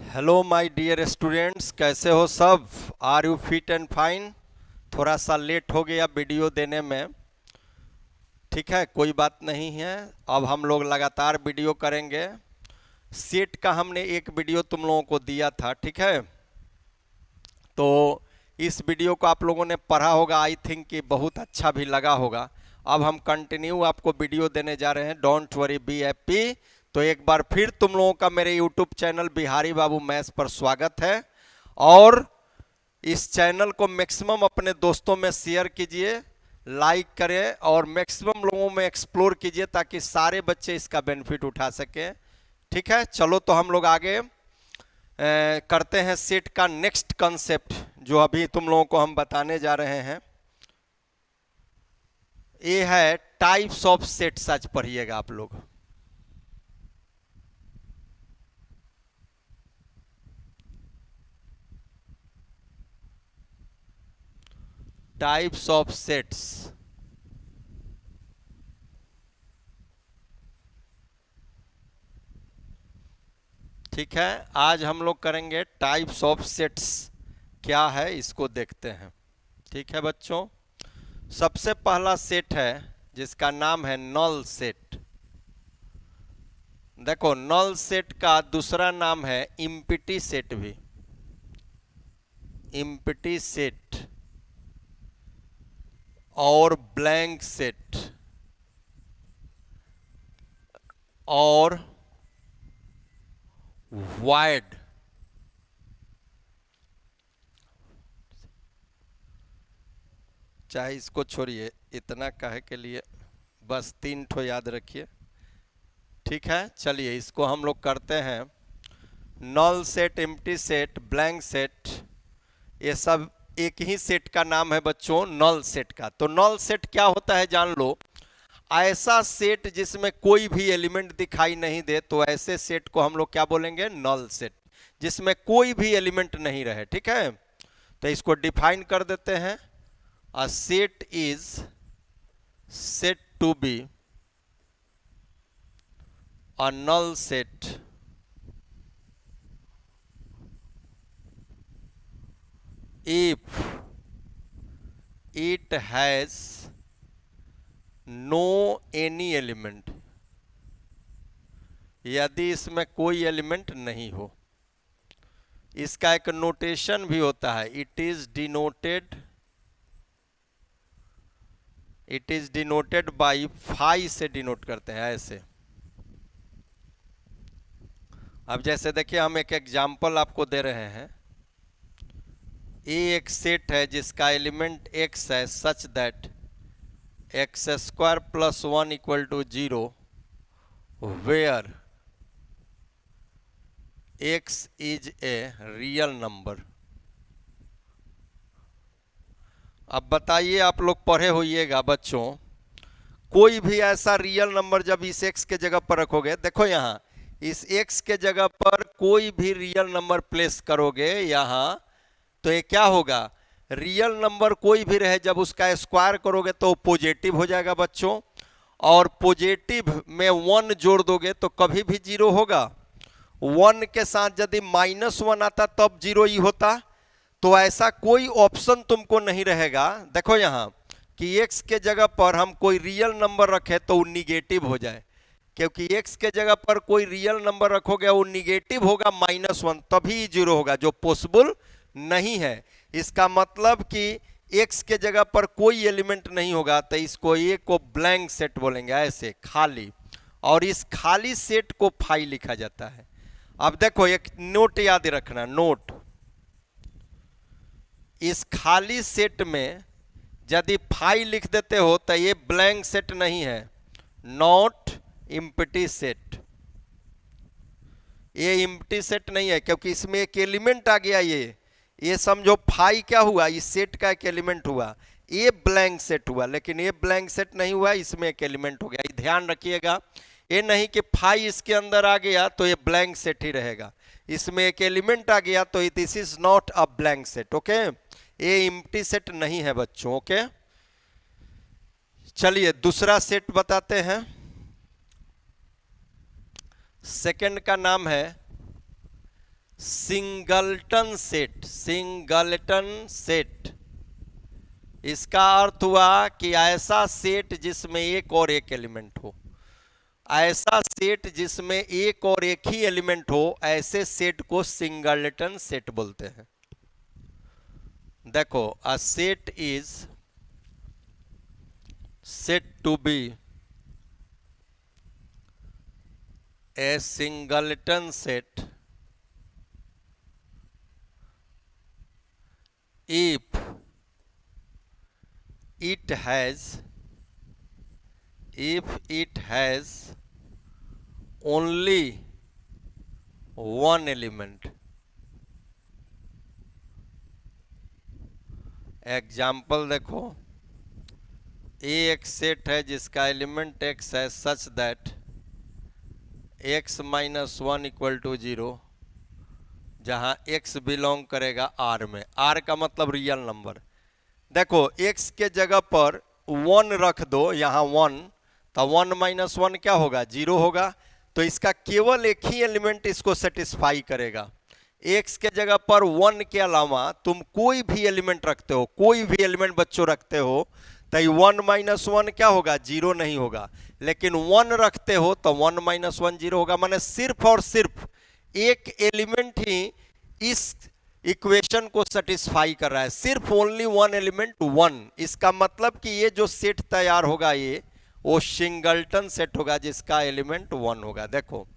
Hello my dear students, कैसे हो सब? Are you fit and fine? थोड़ा सा लेट हो गया वीडियो देने में, ठीक है, कोई बात नहीं है। अब हम लोग लगातार वीडियो करेंगे। सेट का हमने एक वीडियो तुम लोगों को दिया था, ठीक है, तो इस वीडियो को आप लोगों ने पढ़ा होगा, आई थिंक कि बहुत अच्छा भी लगा होगा। अब हम कंटिन्यू आपको वीडियो देने जा रहे हैं, डोंट वरी बी हैप्पी। तो एक बार फिर तुम लोगों का मेरे यूट्यूब चैनल बिहारी बाबू मैथ्स पर स्वागत है। और इस चैनल को मैक्सिमम अपने दोस्तों में शेयर कीजिए, लाइक करें और मैक्सिमम लोगों में एक्सप्लोर कीजिए ताकि सारे बच्चे इसका बेनिफिट उठा सकें, ठीक है। चलो तो हम लोग आगे करते हैं सेट का नेक्स्ट कंसेप्ट जो अभी तुम लोगों को हम बताने जा रहे हैं। ये है टाइप्स ऑफ सेट्स, आज पढ़िएगा आप लोग। टाइप्स ऑफ सेट्स, ठीक है। आज हम लोग करेंगे टाइप्स ऑफ सेट्स क्या है इसको देखते हैं, ठीक है बच्चों। सबसे पहला सेट है जिसका नाम है नल सेट। देखो, नल सेट का दूसरा नाम है इम्प्टी सेट भी, इम्प्टी सेट और ब्लैंक सेट और वाइड। चाहे इसको छोड़िए, इतना कहे के लिए बस 3 ठो याद रखिए, ठीक है। चलिए इसको हम लोग करते हैं। Null set, empty set, blank set, ये सब एक ही सेट का नाम है बच्चों, नल सेट का। तो नल सेट क्या होता है जान लो। ऐसा सेट जिसमें कोई भी एलिमेंट दिखाई नहीं दे, तो ऐसे सेट को हम लोग क्या बोलेंगे? नल सेट, जिसमें कोई भी एलिमेंट नहीं रहे, ठीक है। तो इसको डिफाइन कर देते हैं। A set is said to be a null set if it has no any element, यदि इसमें कोई एलिमेंट नहीं हो। इसका एक नोटेशन भी होता है, it is denoted by phi से डिनोट करते हैं ऐसे। अब जैसे देखिए, हम एक एग्जाम्पल आपको दे रहे हैं। ये एक सेट है जिसका एलिमेंट x है, such that x square plus 1 equal to 0, where x is a real number. अब बताइए, आप लोग पढ़े होइएगा बच्चों, कोई भी ऐसा रियल नंबर जब इस x के जगह पर रखोगे, देखो यहाँ इस x के जगह पर कोई भी रियल नंबर प्लेस करोगे यहाँ, तो ये क्या होगा? रियल नंबर कोई भी रहे, जब उसका स्क्वायर करोगे तो पॉजिटिव हो जाएगा बच्चों। और पॉजिटिव में 1 जोड़ दोगे तो कभी भी 0 होगा। 1 के साथ यदि -1 आता तब 0 ही होता। तो ऐसा कोई ऑप्शन तुमको नहीं रहेगा। देखो यहाँ कि x के जगह पर हम कोई रियल नंबर रखें तो वो निगेटिव हो जाए, क्योंकि x के जगह पर कोई रियल नंबर रखोगे वो निगेटिव होगा, -1, तभी 0 होगा, जो पॉसिबल नहीं है। इसका मतलब कि x के जगह पर कोई एलिमेंट नहीं होगा, तो इसको ये को ब्लैंक सेट बोलेंगे, ऐसे खाली। और इस खाली सेट को फाई लिखा जाता है। अब देखो, एक नोट याद रखना, नोट, इस खाली सेट में यदि फाई लिख देते हो तो ये ब्लैंक सेट नहीं है, नॉट एम्प्टी सेट। ये एम्प्टी सेट नहीं है, क्योंकि इसमें एक एलिमेंट आ गया। ये समझो फाई क्या हुआ, इस सेट का एक एलिमेंट हुआ। ये ब्लैंक सेट हुआ, लेकिन ये ब्लैंक सेट नहीं हुआ, इसमें एक एलिमेंट हो गया। ये ध्यान रखिएगा, ये नहीं कि फाई इसके अंदर आ गया तो ये ब्लैंक सेट ही रहेगा। इसमें एक एलिमेंट आ गया तो this is not a blank set, okay. ये एम्प्टी सेट नहीं है बच्चों, ओके। चलिए दूसरा सेट बताते हैं। सेकंड का नाम है सिंगलटन सेट, सिंगलटन सेट, इसका अर्थ हुआ कि ऐसा सेट जिसमें एक और एक एलिमेंट हो, ऐसा सेट जिसमें एक और एक ही एलिमेंट हो, ऐसे सेट को सिंगलटन सेट बोलते हैं। देखो, a set is said to be a singleton set if it has only one element। Example देखो, ए एक सेट है जिसका एलिमेंट x है such that x minus one equal to 0, जहां x बिलोंग करेगा r में। r का मतलब रियल नंबर। देखो, x के जगह पर 1 रख दो, यहां 1, तो 1 माइनस 1 क्या होगा? 0 होगा। तो इसका केवल एक ही एलिमेंट इसको सेटिस्फाई करेगा। x के जगह पर 1 के अलावा तुम कोई भी एलिमेंट रखते हो, कोई भी एलिमेंट बच्चों रखते हो, तो 1 माइनस 1 क्या होगा? 0 नहीं होगा। लेकिन 1 रखते हो तो 1 माइनस 1 0 होगा। माने सिर्फ और सिर्फ एक एलिमेंट ही इस इक्वेशन को सेटिस्फाई कर रहा है, सिर्फ ओनली वन एलिमेंट 1। इसका मतलब कि ये जो सेट तैयार होगा ये वो सिंगलटन सेट होगा जिसका एलिमेंट 1 होगा। देखो,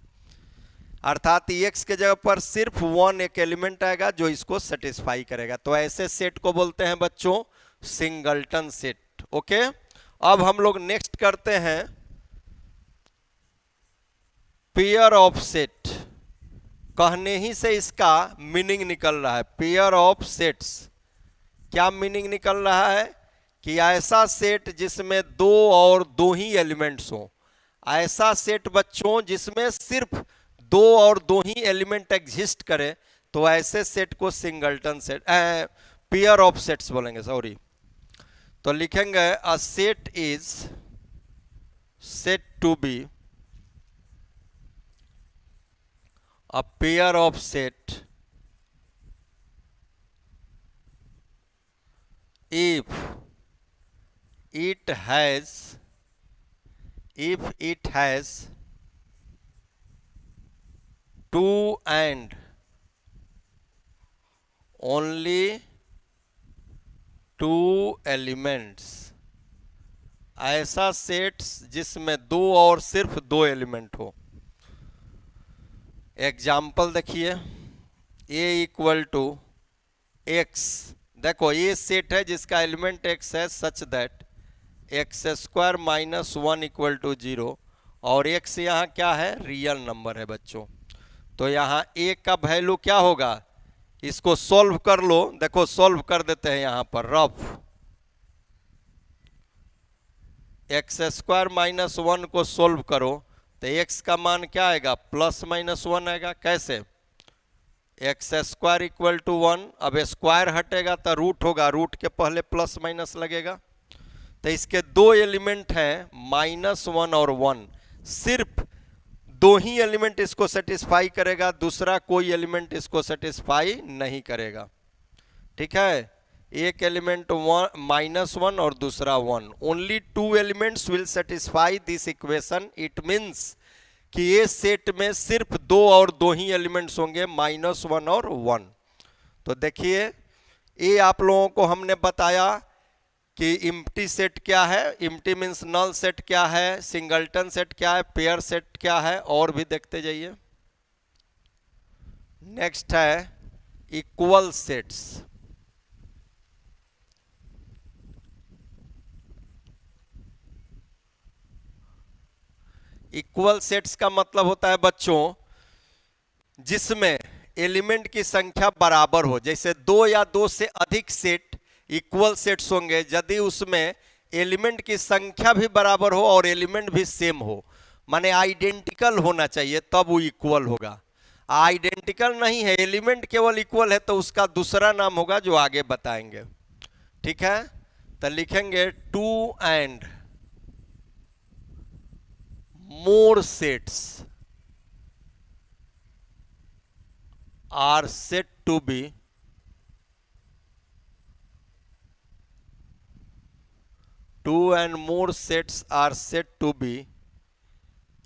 अर्थात x के जगह पर सिर्फ 1 एक एलिमेंट आएगा जो इसको सेटिस्फाई करेगा। तो ऐसे सेट को बोलते हैं बच्चों सिंगलटन सेट। ओके, अब हम लोग नेक्स्ट करते हैं पेयर ऑफ सेट। कहने ही से इसका मीनिंग निकल रहा है, पेयर ऑफ सेट्स। क्या मीनिंग निकल रहा है? कि ऐसा सेट जिसमें दो और दो ही एलिमेंट्स हो, ऐसा सेट बच्चों जिसमें सिर्फ दो और दो ही एलिमेंट एग्जिस्ट करे, तो ऐसे सेट को singleton set, pair of sets बोलेंगे, सॉरी। तो लिखेंगे a set is said to be a pair of set if it has two and only two elements। ऐसा सेट जिसमें दो और सिर्फ दो एलिमेंट हो। एग्जाम्पल देखिए, a इक्वल टू एक्स। देखो, ये सेट है जिसका एलिमेंट x है such that x square minus 1 equal to 0, और x यहाँ क्या है? रियल नंबर है बच्चों। तो यहाँ a का वैल्यू क्या होगा? इसको सॉल्व कर लो। देखो, सॉल्व कर देते हैं यहाँ पर रफ। एक्स स्क्वायर माइनस 1 को सॉल्व करो तो x का मान क्या आएगा? प्लस माइनस 1 आएगा। कैसे? एक्स स्क्वायर इक्वल टू 1, अब स्क्वायर हटेगा तो रूट होगा, रूट के पहले प्लस माइनस लगेगा। तो इसके दो एलिमेंट हैं -1 और 1, सिर्फ दो ही एलिमेंट इसको सेटिस्फाई करेगा, दूसरा कोई एलिमेंट इसको सेटिस्फाई नहीं करेगा। ठीक है, एक एलिमेंट -1 और दूसरा 1, only two elements will satisfy this equation. It means कि ये सेट में सिर्फ दो और दो ही एलिमेंट्स होंगे, -1 और 1। तो देखिए, ये आप लोगों को हमने बताया कि इम्प्टी सेट क्या है, इम्प्टी मीन्स नल सेट क्या है, सिंगलटन सेट क्या है, पेयर सेट क्या है, और भी देखते जाइए। नेक्स्ट है इक्वल सेट्स। इक्वल सेट्स का मतलब होता है बच्चों जिसमें एलिमेंट की संख्या बराबर हो। जैसे दो या दो से अधिक सेट इक्वल सेट्स होंगे यदि उसमें एलिमेंट की संख्या भी बराबर हो और एलिमेंट भी सेम हो, माने आइडेंटिकल होना चाहिए, तब वो इक्वल होगा। आइडेंटिकल नहीं है, एलिमेंट केवल इक्वल है, तो उसका दूसरा नाम होगा जो आगे बताएंगे। ठीक है, तो लिखेंगे two and more sets are said to be two and more sets are said to be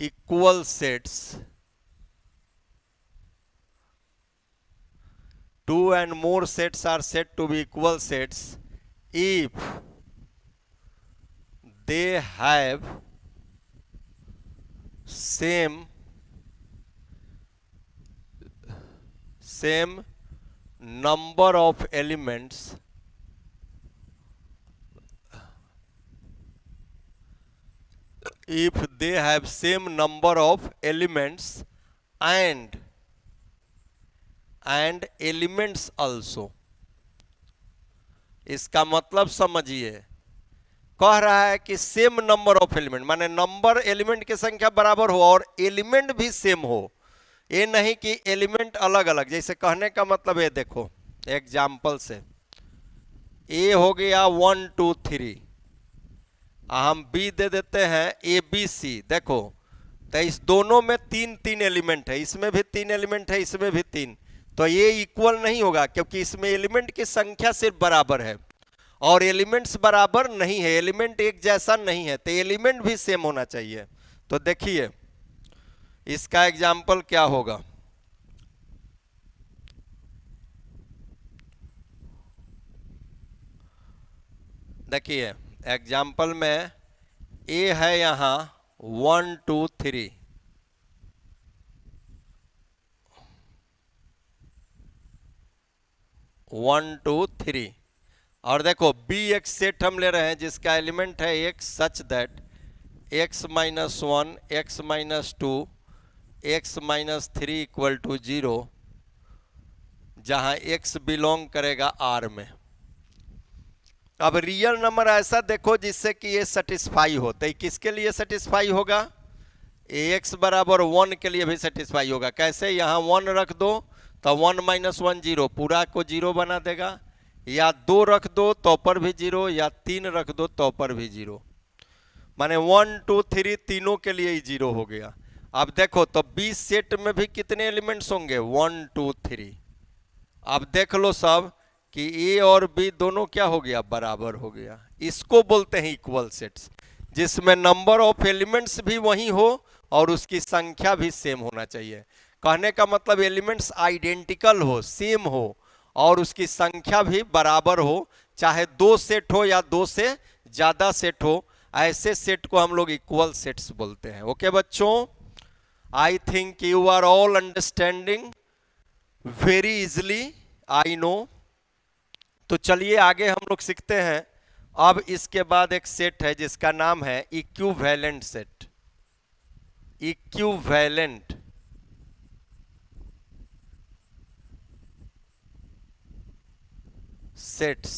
equal sets. Two and more sets are said to be equal sets if they have same number of elements if they have same number of elements and elements also. इसका मतलब समझिए, कह रहा है कि same number of element, माने number element की संख्या बराबर हो और एलिमेंट भी सेम हो। ये नहीं कि एलिमेंट अलग अलग, जैसे कहने का मतलब है, देखो एग्जाम्पल से, ए हो गया 1 2 3, हम बी दे देते हैं ए बी सी। देखो तो इस दोनों में तीन तीन एलिमेंट है, इसमें भी तीन एलिमेंट है, इसमें भी तीन, तो ये इक्वल नहीं होगा क्योंकि इसमें एलिमेंट की संख्या सिर्फ बराबर है और एलिमेंट्स बराबर नहीं है, एलिमेंट एक जैसा नहीं है, तो एलिमेंट भी सेम होना चाहिए। तो देखिए इसका एग्जाम्पल क्या होगा। देखिए एग्जाम्पल में ए है यहां 1 2 3, और देखो बी एक सेट हम ले रहे हैं जिसका एलिमेंट है x such that x minus 1 x minus 2 x minus 3 equal to 0, जहां x बिलोंग करेगा R में। अब रियल नंबर ऐसा देखो जिससे कि ये सेटिस्फाई हो, तो किसके लिए सेटिस्फाई होगा, x बराबर 1 के लिए भी सेटिस्फाई होगा। कैसे, यहाँ 1 रख दो तो 1 माइनस 1 0, पूरा को 0 बना देगा, या 2 रख दो तो पर भी 0, या 3 रख दो तो पर भी 0, माने 1 2 3 तीनों के लिए ही 0 हो गया। अब देखो तो बी सेट में भी कितने एलिमेंट्स होंगे, 1 2 3। अब देख लो सब कि ए और बी दोनों क्या हो गया, बराबर हो गया। इसको बोलते हैं इक्वल सेट्स, जिसमें नंबर ऑफ एलिमेंट्स भी वही हो और उसकी संख्या भी सेम होना चाहिए। कहने का मतलब एलिमेंट्स आइडेंटिकल हो, सेम हो और उसकी संख्या भी बराबर हो, चाहे 2 सेट हो या 2 से ज्यादा सेट हो, ऐसे सेट को हम लोग इक्वल सेट्स बोलते हैं। ओके बच्चों, I think you are all understanding very easily, I know. तो चलिए आगे हम लोग सीखते हैं। अब इसके बाद एक सेट है जिसका नाम है equivalent set. Equivalent sets.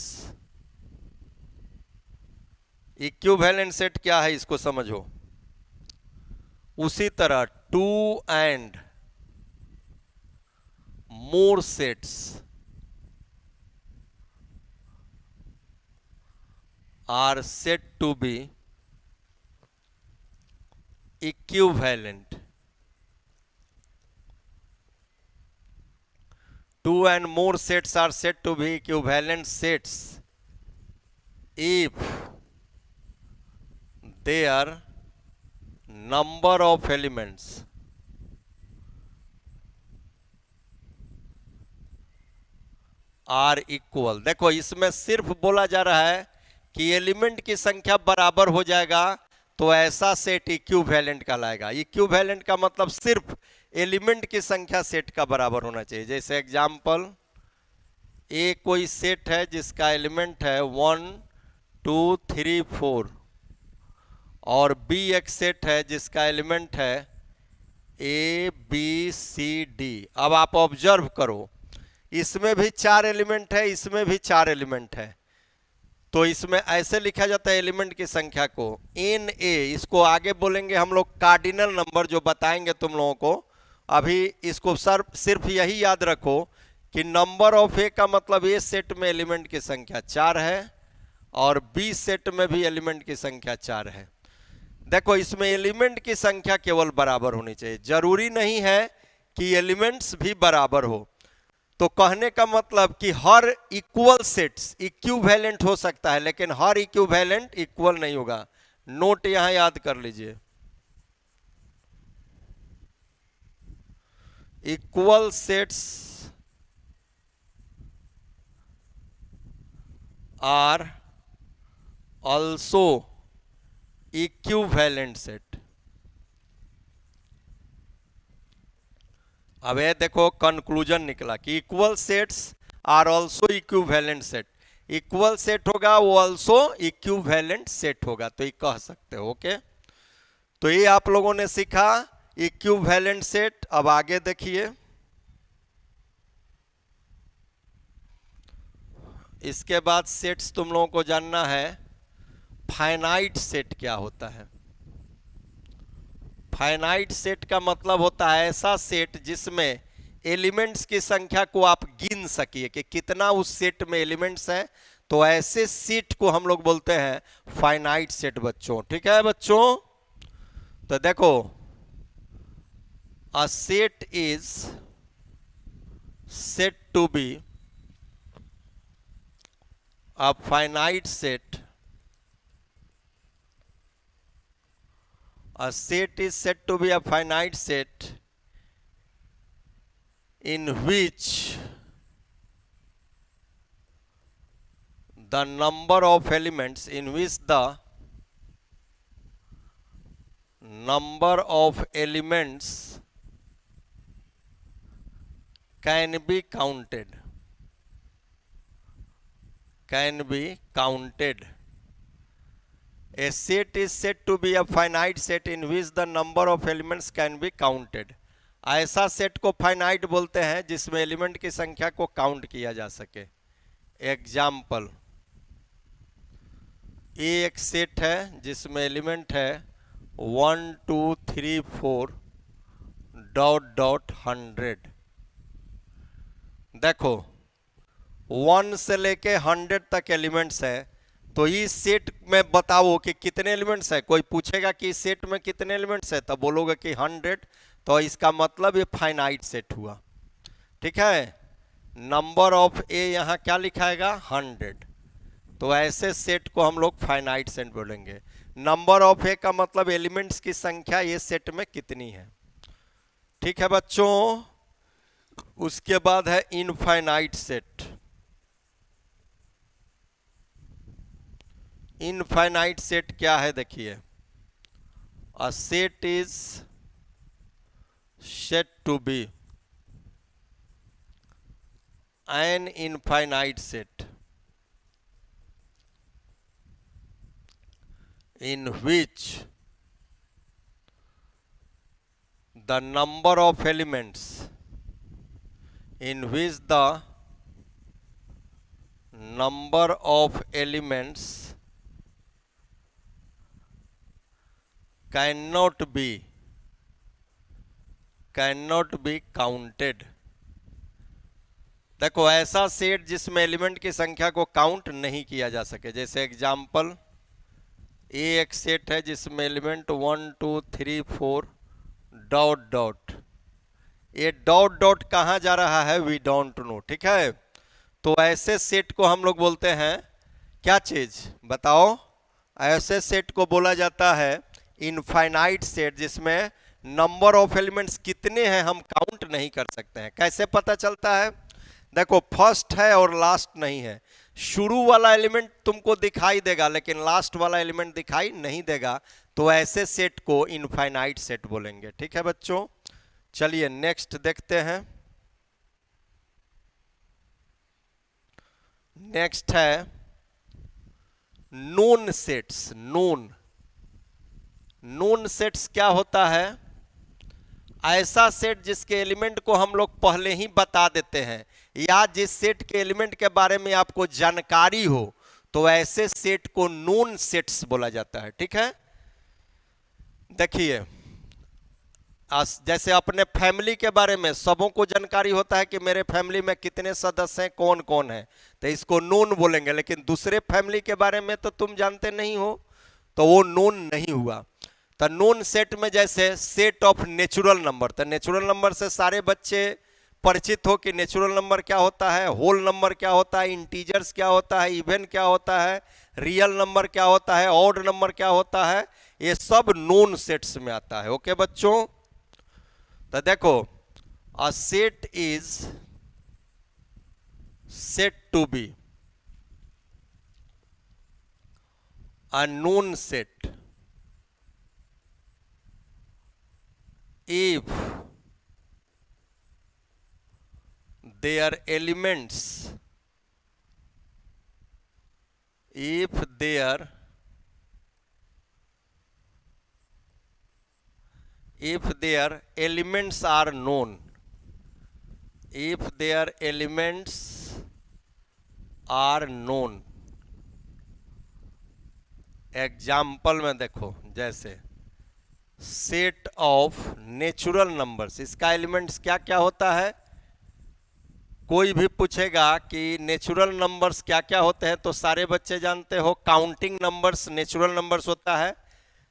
Equivalent set क्या है इसको समझो। उसी तरह 2 and more sets are said to be equivalent. 2 and more sets are said to be equivalent sets if their number of elements are equal। देखो इसमें सिर्फ बोला जा रहा है कि एलिमेंट की संख्या बराबर हो जाएगा तो ऐसा सेट इक्विवेलेंट कहलाएगा। इक्विवेलेंट का मतलब सिर्फ एलिमेंट की संख्या सेट का बराबर होना चाहिए। जैसे एग्जांपल, ए कोई सेट है जिसका एलिमेंट है 1 2 3 4 और बी एक सेट है जिसका एलिमेंट है ए बी सी डी। अब आप ऑब्जर्व करो, इसमें भी 4 एलिमेंट है, इसमें भी 4 एलिमेंट है, तो इसमें ऐसे लिखा जाता है एलिमेंट की संख्या को एन ए। इसको आगे बोलेंगे हम लोग कार्डिनल नंबर, जो बताएंगे तुम लोगों को। अभी इसको सिर्फ यही याद रखो कि नंबर ऑफ ए का मतलब ए सेट में एलिमेंट की संख्या 4 है और बी सेट में भी एलिमेंट की संख्या 4 है। देखो इसमें एलिमेंट की संख्या केवल बराबर होनी चाहिए, जरूरी नहीं है कि एलिमेंट्स भी बराबर हो। तो कहने का मतलब कि हर इक्वल सेट्स इक्विवेलेंट हो सकता है, लेकिन हर इक्विवेलेंट इक्वल नहीं होगा। नोट यहां याद कर लीजिए, equal sets are also equivalent set. अब ये देखो कंक्लूजन निकला कि equal sets are also equivalent set. Equal set होगा वो ऑल्सो इक्विवेलेंट सेट होगा, तो ये कह सकते हो। ओके, तो ये आप लोगों ने सीखा इक्विवेलेंट सेट। अब आगे देखिए, इसके बाद सेट्स तुम लोगों को जानना है फाइनाइट सेट क्या होता है। फाइनाइट सेट का मतलब होता है ऐसा सेट जिसमें एलिमेंट्स की संख्या को आप गिन सकिए कि कितना उस सेट में एलिमेंट्स है, तो ऐसे सेट को हम लोग बोलते हैं फाइनाइट सेट बच्चों। ठीक है बच्चों, तो देखो a set is said to be a finite set. A set is said to be a finite set in which the number of elements can be counted. A set is said to be a finite set in which the number of elements can be counted. ऐसा set को finite बोलते हैं जिसमें element की संख्या को count किया जा सके। एग्जाम्पल, ये एक सेट है जिसमें एलिमेंट है 1 2 3 4 ... 100। देखो 1 से लेके 100 तक एलिमेंट्स है, तो इस सेट में बताओ कि कितने एलिमेंट्स है। कोई पूछेगा कि इस सेट में कितने एलिमेंट्स है, तब बोलोगे कि 100, तो इसका मतलब ये फाइनाइट सेट हुआ। ठीक है, नंबर ऑफ ए यहाँ क्या लिखाएगा 100, तो ऐसे सेट को हम लोग फाइनाइट सेट बोलेंगे। नंबर ऑफ ए का मतलब एलिमेंट्स की संख्या ये सेट में कितनी है। ठीक है बच्चों, उसके बाद है इनफाइनाइट सेट। इनफाइनाइट सेट क्या है देखिए, a set is said to be an infinite set in which the number of elements cannot be counted। देखो ऐसा सेट जिसमें एलिमेंट की संख्या को काउंट नहीं किया जा सके। जैसे एग्जाम्पल, ये एक सेट है जिसमें एलिमेंट 1 2 3 4 ... ये ... कहाँ जा रहा है वी डोंट नो। ठीक है, तो ऐसे सेट को हम लोग बोलते हैं क्या चीज बताओ। ऐसे सेट को बोला जाता है इनफाइनाइट सेट जिसमें नंबर ऑफ एलिमेंट्स कितने हैं हम काउंट नहीं कर सकते हैं। कैसे पता चलता है, देखो फर्स्ट है और लास्ट नहीं है। शुरू वाला एलिमेंट तुमको दिखाई देगा लेकिन लास्ट वाला एलिमेंट दिखाई नहीं देगा, तो ऐसे सेट को इनफाइनाइट सेट बोलेंगे। ठीक है बच्चों, चलिए नेक्स्ट देखते हैं। नेक्स्ट है नोन सेट्स। नोन सेट्स क्या होता है, ऐसा सेट जिसके एलिमेंट को हम लोग पहले ही बता देते हैं, या जिस सेट के एलिमेंट के बारे में आपको जानकारी हो, तो ऐसे सेट को नोन सेट्स बोला जाता है। ठीक है, देखिए जैसे अपने फैमिली के बारे में सबों को जानकारी होता है कि मेरे फैमिली में कितने सदस्य हैं, कौन कौन है, तो इसको नोन बोलेंगे। लेकिन दूसरे फैमिली के बारे में तो तुम जानते नहीं हो, तो वो नोन नहीं हुआ। तो नोन सेट में जैसे सेट ऑफ नेचुरल नंबर, तो नेचुरल नंबर से सारे बच्चे परिचित हो कि नेचुरल नंबर क्या होता है, होल नंबर क्या होता है, इंटीजर्स क्या होता है, इवन क्या होता है, रियल नंबर क्या होता है, ऑड नंबर क्या होता है, ये सब नोन सेट्स में आता है। ओके बच्चों, तो देखो a set is said to be a known set if their elements are known, if their elements are known। Example में देखो, जैसे सेट ऑफ नेचुरल नंबर्स, इसका एलिमेंट्स क्या क्या होता है। कोई भी पूछेगा कि नेचुरल नंबर्स क्या क्या होते हैं, तो सारे बच्चे जानते हो काउंटिंग नंबर्स नेचुरल नंबर्स होता है,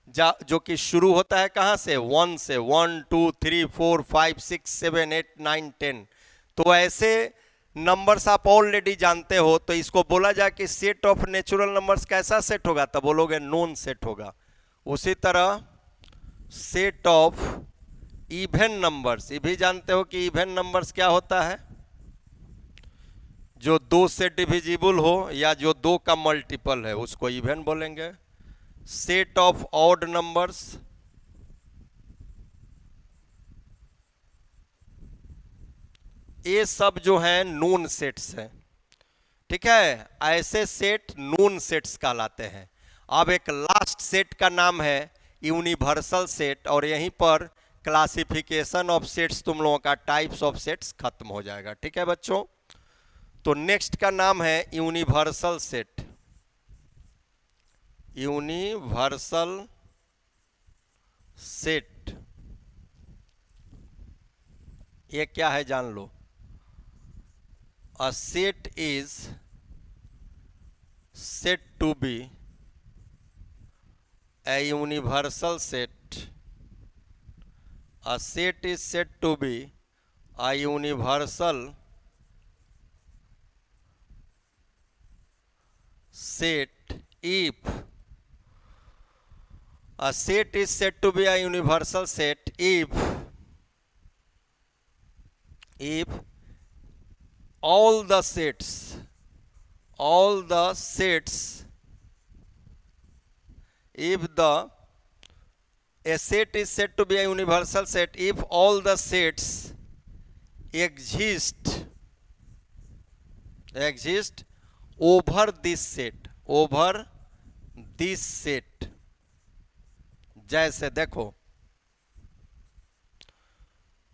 जो कि शुरू होता है कहाँ से, 1 से, 1 2 3 4 5 6 7 8 9 10। तो ऐसे नंबर्स आप ऑलरेडी जानते हो, तो इसको बोला जाए कि सेट ऑफ नेचुरल नंबर्स कैसा सेट होगा, तब बोलोगे नोन सेट होगा। उसी तरह सेट ऑफ इवन नंबर्स, ये भी जानते हो कि इवन नंबर्स क्या होता है, जो 2 से डिविजिबल हो या जो 2 का मल्टीपल है उसको इवन बोलेंगे। सेट ऑफ ऑड नंबर्स, ये सब जो हैं नोन सेट्स हैं, ठीक है। ऐसे सेट नोन सेट्स कहलाते हैं। अब एक लास्ट सेट का नाम है यूनिवर्सल सेट, और यहीं पर क्लासिफिकेशन ऑफ सेट्स तुम लोगों का टाइप्स ऑफ सेट्स खत्म हो जाएगा, ठीक है बच्चों। तो नेक्स्ट का नाम है यूनिवर्सल सेट। यूनिवर्सल सेट ये क्या है जान लो। A set is said to be a universal set. A set is said to be a universal set if a set is said to be a universal set if all the sets if a set is said to be a universal set if all the sets exist over this set। जैसे देखो,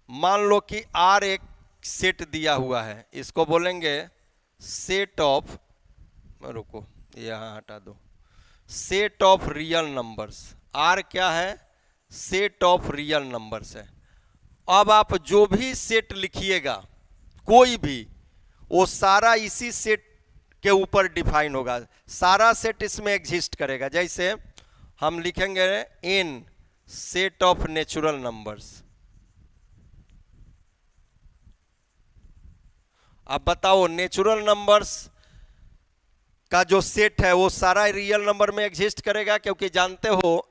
मान लो कि R एक set दिया हुआ है, इसको बोलेंगे सेट ऑफ, रुको यहां हटा दो, set of real numbers. R क्या है, सेट ऑफ रियल नंबर्स है। अब आप जो भी सेट लिखिएगा कोई भी, वो सारा इसी सेट के ऊपर डिफाइन होगा, सारा सेट इसमें एग्जिस्ट करेगा। जैसे हम लिखेंगे इन सेट ऑफ नेचुरल नंबर्स। अब बताओ नेचुरल नंबर्स का जो सेट है वो सारा रियल नंबर में एग्जिस्ट करेगा, क्योंकि जानते हो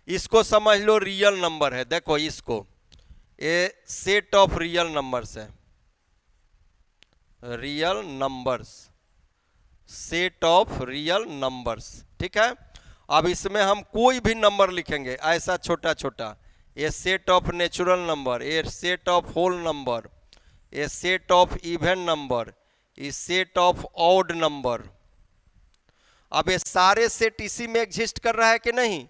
इसको समझ लो रियल नंबर है। देखो इसको, ये सेट ऑफ रियल नंबर्स है, real numbers, set of real numbers, ठीक है। अब इसमें हम कोई भी नंबर लिखेंगे ऐसा छोटा छोटा, ये सेट ऑफ नेचुरल नंबर, ये सेट ऑफ होल नंबर, ये सेट ऑफ इवन नंबर, ये सेट ऑफ ऑड नंबर। अब ये सारे सेट इसी में एग्जिस्ट कर रहा है कि नहीं,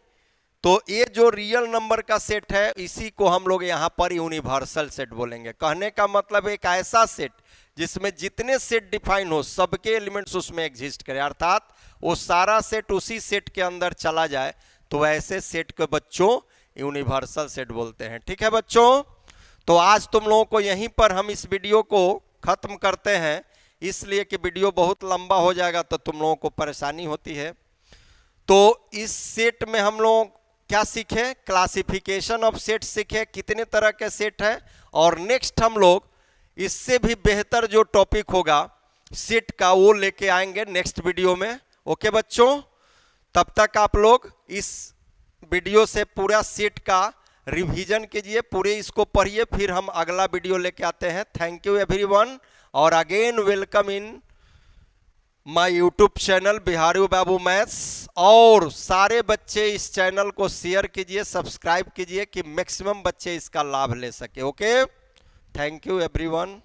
तो ये जो रियल नंबर का सेट है इसी को हम लोग यहाँ पर यूनिवर्सल सेट बोलेंगे। कहने का मतलब एक ऐसा सेट जिसमें जितने सेट डिफाइन हो सबके एलिमेंट्स उसमें एग्जिस्ट करें, अर्थात वो सारा सेट उसी सेट के अंदर चला जाए, तो ऐसे सेट के बच्चों यूनिवर्सल सेट बोलते हैं, ठीक है बच्चों। तो आज तुम लोगों को यहीं पर हम इस वीडियो को खत्म करते हैं, इसलिए कि वीडियो बहुत लंबा हो जाएगा तो तुम लोगों को परेशानी होती है। तो इस सेट में हम लोग क्या सीखे, क्लासिफिकेशन ऑफ सेट सीखे, कितने तरह के सेट है, और नेक्स्ट हम लोग इससे भी बेहतर जो टॉपिक होगा सीट का वो लेके आएंगे नेक्स्ट वीडियो में। ओके बच्चों, तब तक आप लोग इस वीडियो से पूरा सीट का रिवीजन कीजिए, पूरे इसको पढ़िए, फिर हम अगला वीडियो लेके आते हैं। थैंक यू एवरीवन, और again welcome in my YouTube channel Bihari Babu maths. और सारे बच्चे इस चैनल को शेयर कीजिए, सब्सक्राइब कीजिए कि मैक्सिमम बच्चे इसका लाभ ले सके। Okay, thank you everyone.